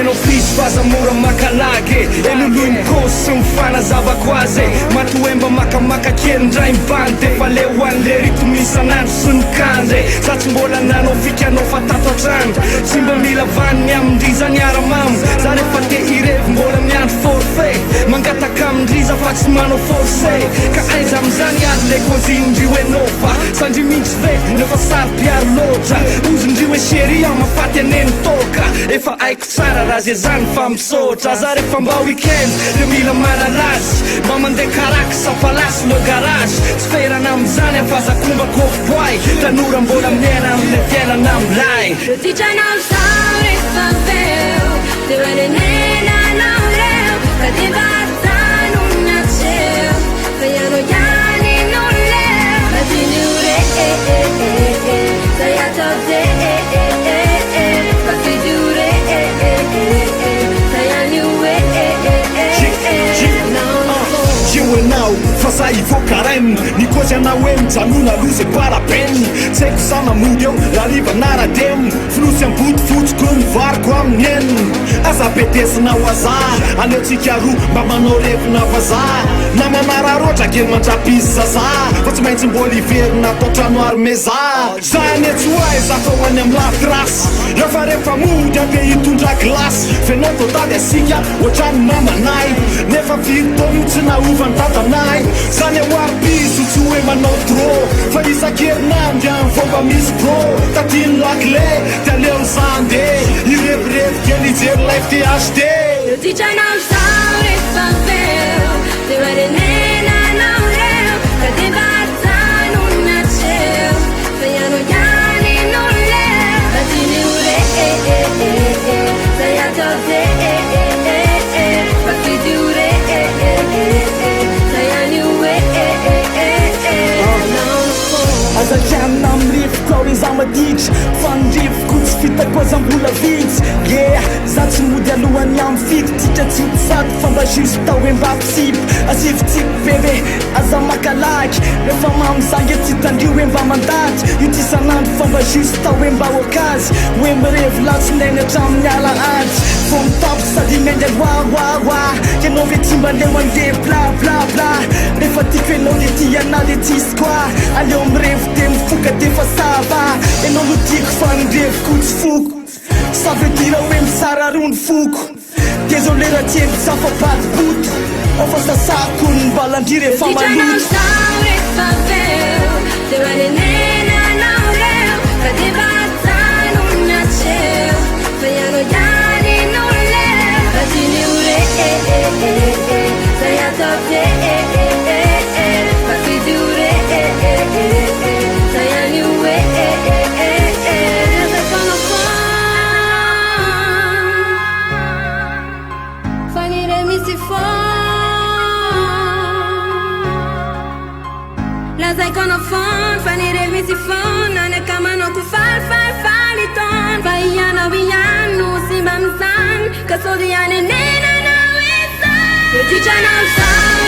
hainao prisy fazamora makalagy eloloiny kosy sy mifanazavako azy matoemba makamaka kelindray mibany defa le hoan'le rito misanandro sy ny kandry za tsy mbola nanao fikanao fa tato atrano tsy mba mila vaniny amindrizany aramamo za rehefa te irevy mbola miandro forfait mangataka amindriza fa tsy manao forcé ka aiza amizany ary le kozindrio enao fa sandry mintsy ve nefa sary piaro loatra ozindrio e chéri mafaty aneny toka efa aiko tsara raha ze zany fa misotra za rehefa mba weekend de mila manalazy mba mandeha karaky sapalasy le garage tsy ferana amizany afazakomba kofoboay tanora mbola miaina amile fiainana amilay Dicanao sao rehefa veo teo anenenanao reo ka de vatano natseo fa ianao ihany no leo madiny ore zay atao de fa fidure zay any oe io enao fa za ivokarainy ny kozy anao hoe mijanona lozy parapeny tsy haiko za mamody eo lariva narademo finosy ambody fotsiko mivariko amin'ny eniny aza betesinao aza aleotsika roa mba manao revina vaza na manararoatra kely mandrapisy zaza fa tsy maintsy mbola iverina atao trano armeza za anetsy hoay za fa hoany amin'ny latrasy rehefa rehefa mody ampe hitondra glasy fenao totady asika ohatrany mamanay nefa virytao tsy naovany tatanay zany ahoarypiso tsy hoe manao tro fa isan-kerinandry amin'ny fomba misy bro tatiny lakle de aleo zande irevirevy kely ijery life THD Dicanao sao rehefa veo teo anenenanao reo ka de vatano natseo fa ianao ihany no leo madiny ore zay atao de fa fidy ore zay any oe azakianina amirivoka ao iza maditra fa nirivoko tsy fitakozam-bola vitsy za tsy mody alohany amy fity tika tsy mitsady fa mba jusy tao hoe mba psipo asivitsiko bebe aza makalaky rehefa mamizangy tsy tandrio hoe mba mandaty itisanandro fa mba jusy tao hoe mba okazy hoe mirevy latsindainy hatramin'ny ala ady fo mitapo sady mendy ahoahoahoa ianao ve tsy mba leo andeha blablabla rehefa tiako ianao le tiana le tsisy koa aleo mirevy de mifoka defa sava ianao no tiako fa nireviko tsy foko ça veut dire hoe misara rony foko désolé raha tieny safapaty boto afa sasako ny mbalandry rehefa Dicanao sao rehefa veo teo anenenanao reo ka de vatano natseo fa ianao ihany no leo madiny ore zay atao de fa fidy ore zay any oe Lazay kono fon fanire misi fon nane kama no ku fal ton fa iana wianu simba msan kasodi ane nena na wesa Dicanao sao